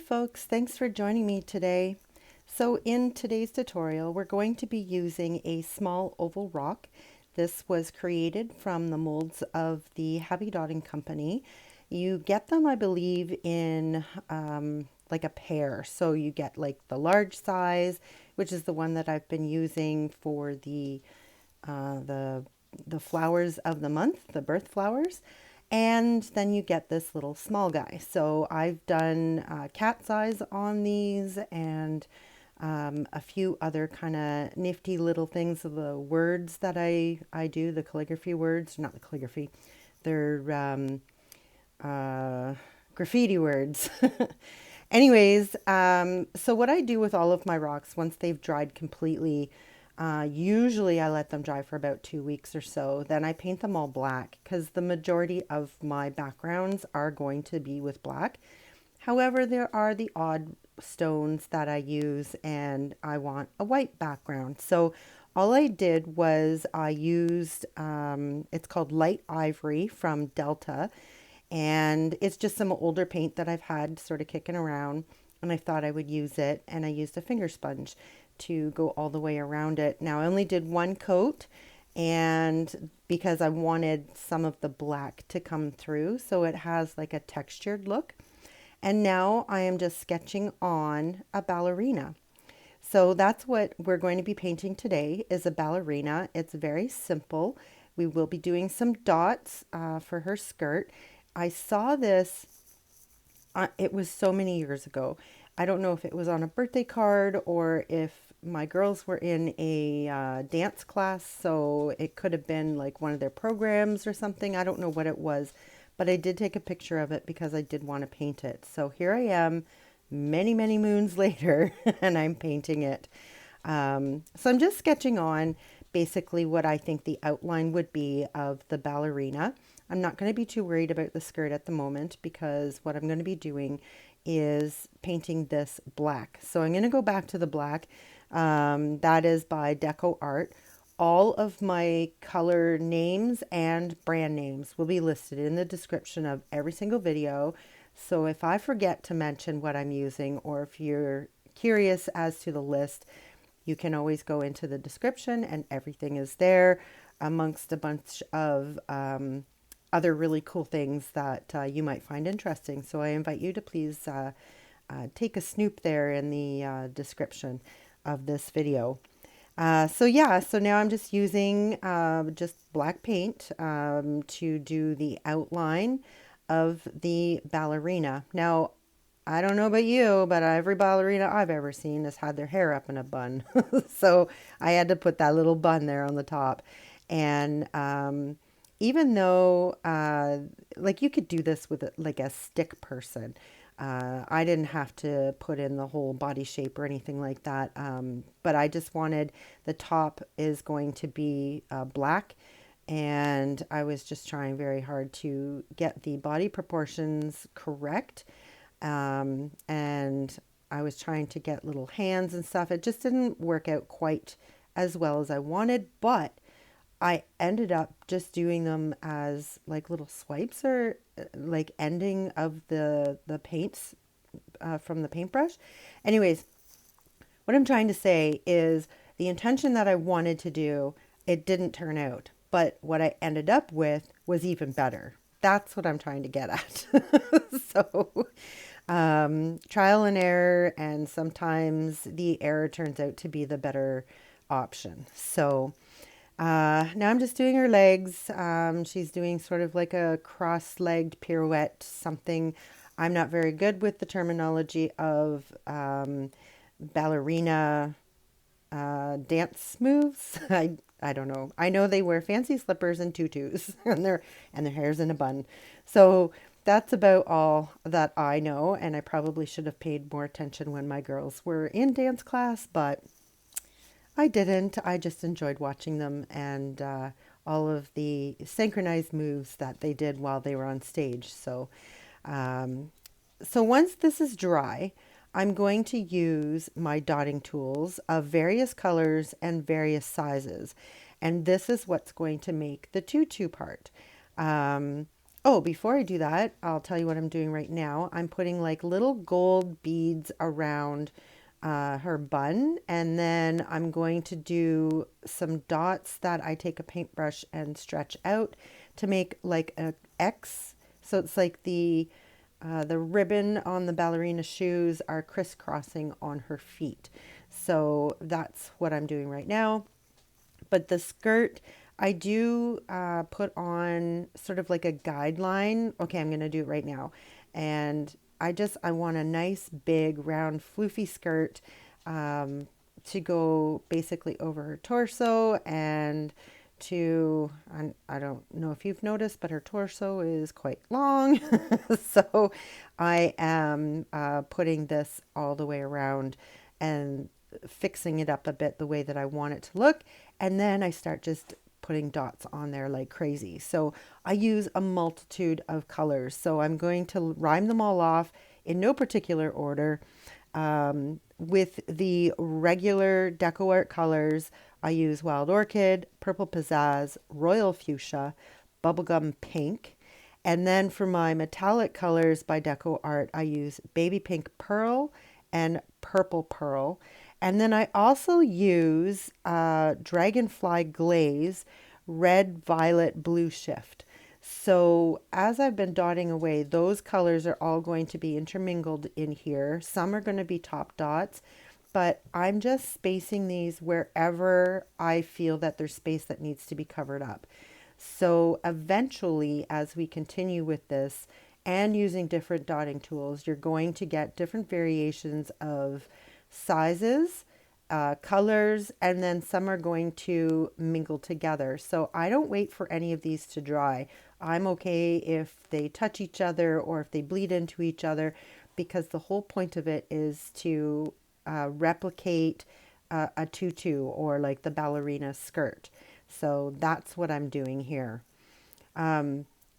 folks, thanks for joining me today. So in today's tutorial, we're going to be using a small oval rock. This was created from the molds of the Happy Dotting Company. You get them, I believe, in like a pair. So you get like the large size, which is the one that I've been using for uh, the the flowers of the month, the birth flowers. And then you get this little small guy. So I've done cat's eyes on these and a few other kind of nifty little things of the words that I do, the calligraphy words, not the calligraphy, they're graffiti words. Anyways, so what I do with all of my rocks once they've dried completely, usually I let them dry for about 2 weeks or so. Then I paint them all black because the majority of my backgrounds are going to be with black. However, there are the odd stones that I use and I want a white background. So all I did was I used, it's called Light Ivory from Delta. And it's just some older paint that I've had sort of kicking around. And I thought I would use it. And I used a finger sponge to go all the way around it. Now I only did one coat, and because I wanted some of the black to come through so it has like a textured look. And now I am just sketching on a ballerina. So that's what we're going to be painting today, is a ballerina. It's very simple. We will be doing some dots for her skirt. I saw this, it was so many years ago. I don't know if it was on a birthday card or if my girls were in a dance class, so it could have been like one of their programs or something. I don't know what it was, but I did take a picture of it because I did want to paint it. So here I am, many, many moons later, and I'm painting it. So I'm just sketching on basically what I think the outline would be of the ballerina. I'm not going to be too worried about the skirt at the moment because what I'm going to be doing is painting this black. So I'm going to go back to the black. That is by DecoArt. All of my color names and brand names will be listed in the description of every single video. So if I forget to mention what I'm using, or if you're curious as to the list, you can always go into the description and everything is there, amongst a bunch of other really cool things that you might find interesting. So I invite you to please take a snoop there in the description of this video. So now I'm just using just black paint to do the outline of the ballerina. Now, I don't know about you, but every ballerina I've ever seen has had their hair up in a bun. So I had to put that little bun there on the top. And even though, like you could do this with like a stick person. I didn't have to put in the whole body shape or anything like that. But I just wanted, the top is going to be black. And I was just trying very hard to get the body proportions correct. And I was trying to get little hands and stuff. It just didn't work out quite as well as I wanted, but I ended up just doing them as like little swipes or like ending of the paints from the paintbrush. Anyways, what I'm trying to say is the intention that I wanted to do, it didn't turn out, but what I ended up with was even better. That's what I'm trying to get at. So trial and error, and sometimes the error turns out to be the better option. So now I'm just doing her legs. She's doing sort of like a cross-legged pirouette, something. I'm not very good with the terminology of ballerina dance moves. I don't know. I know they wear fancy slippers and tutus and their hair's in a bun. So that's about all that I know, and I probably should have paid more attention when my girls were in dance class, but I didn't. I just enjoyed watching them and all of the synchronized moves that they did while they were on stage. So once this is dry, I'm going to use my dotting tools of various colors and various sizes. And this is what's going to make the tutu part. Oh, before I do that, I'll tell you what I'm doing right now. I'm putting like little gold beads around her bun, and then I'm going to do some dots that I take a paintbrush and stretch out to make like a X. So it's like the ribbon on the ballerina shoes are crisscrossing on her feet. So that's what I'm doing right now. But the skirt, I do put on sort of like a guideline. Okay, I'm going to do it right now. And I want a nice big round floofy skirt um, to go basically over her torso and I don't know if you've noticed, but her torso is quite long. So I am putting this all the way around and fixing it up a bit the way that I want it to look. And then I start just putting dots on there like crazy. So I use a multitude of colors. So I'm going to rhyme them all off in no particular order. With the regular DecoArt colors, I use Wild Orchid, Purple Pizzazz, Royal Fuchsia, Bubblegum Pink. And then for my metallic colors by DecoArt, I use Baby Pink Pearl and Purple Pearl. And then I also use Dragonfly Glaze, Red, Violet, Blue Shift. So as I've been dotting away, those colors are all going to be intermingled in here. Some are going to be top dots, but I'm just spacing these wherever I feel that there's space that needs to be covered up. So eventually, as we continue with this and using different dotting tools, you're going to get different variations of sizes, colors, and then some are going to mingle together. So I don't wait for any of these to dry. I'm okay if they touch each other or if they bleed into each other, because the whole point of it is to replicate a tutu or like the ballerina skirt. So that's what I'm doing here.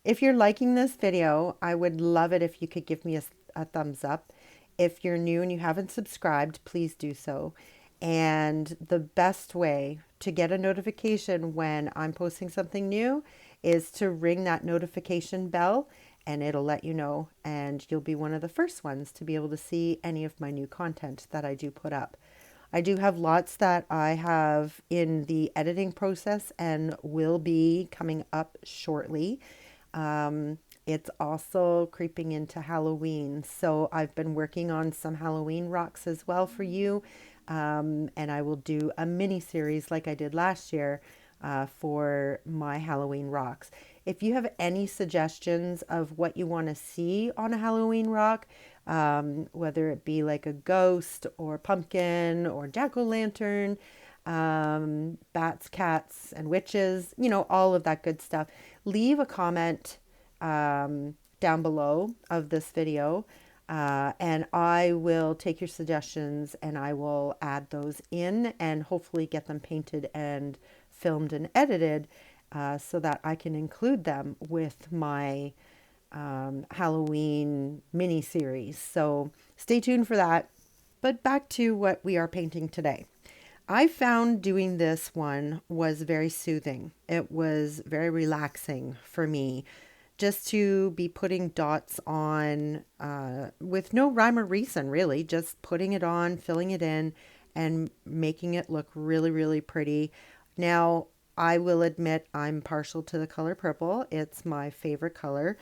If you're liking this video, I would love it if you could give me a thumbs up. If you're new and you haven't subscribed, please do so. And the best way to get a notification when I'm posting something new is to ring that notification bell, and it'll let you know, and you'll be one of the first ones to be able to see any of my new content that I do put up. I do have lots that I have in the editing process and will be coming up shortly. It's also creeping into Halloween, so I've been working on some Halloween rocks as well for you. And I will do a mini series like I did last year for my Halloween rocks. If you have any suggestions of what you want to see on a Halloween rock, whether it be like a ghost or pumpkin or jack-o'-lantern, bats, cats, and witches, you know, all of that good stuff, leave a comment down below of this video. And I will take your suggestions and I will add those in and hopefully get them painted and filmed and edited so that I can include them with my Halloween mini series. So stay tuned for that. But back to what we are painting today. I found doing this one was very soothing. It was very relaxing for me just to be putting dots on with no rhyme or reason, really, just putting it on, filling it in, and making it look really, really pretty. Now, I will admit I'm partial to the color purple. It's my favorite color.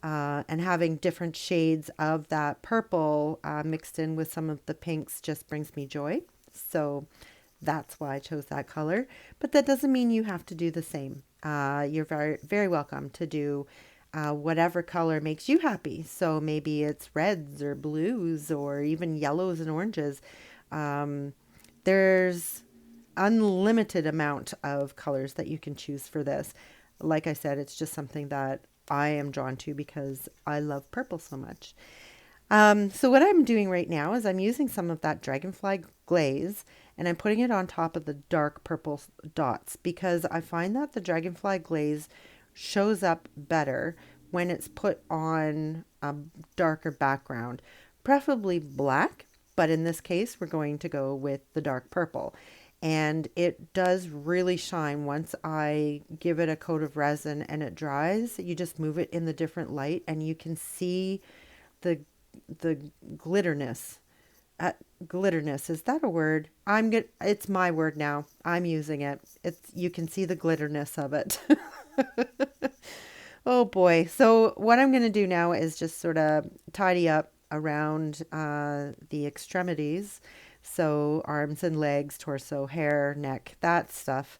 And having different shades of that purple mixed in with some of the pinks just brings me joy. So that's why I chose that color. But that doesn't mean you have to do the same. You're very, very welcome to do whatever color makes you happy. So maybe it's reds or blues or even yellows and oranges. There's unlimited amount of colors that you can choose for this. Like I said, it's just something that I am drawn to because I love purple so much. So what I'm doing right now is I'm using some of that Dragonfly glaze and I'm putting it on top of the dark purple dots because I find that the Dragonfly glaze shows up better when it's put on a darker background, preferably black, but in this case we're going to go with the dark purple. and it does really shine. Once I give it a coat of resin and it dries, you just move it in the different light and you can see the the glitterness. Glitterness, is that a word? I'm good. It's my word now. I'm using it. It's, you can see the glitterness of it. Oh boy. So what I'm going to do now is just sort of tidy up around the extremities. So arms and legs, torso, hair, neck, that stuff.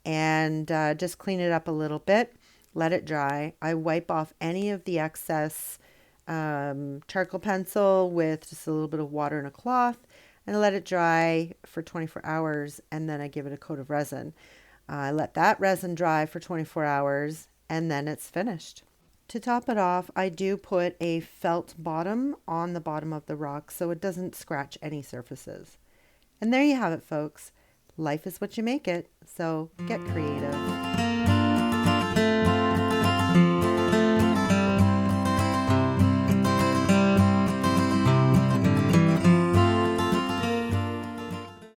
And just clean it up a little bit. Let it dry. I wipe off any of the excess charcoal pencil with just a little bit of water and a cloth and let it dry for 24 hours. And then I give it a coat of resin. I let that resin dry for 24 hours and then it's finished. To top it off, I do put a felt bottom on the bottom of the rock so it doesn't scratch any surfaces. And there you have it, folks. Life is what you make it, so get creative.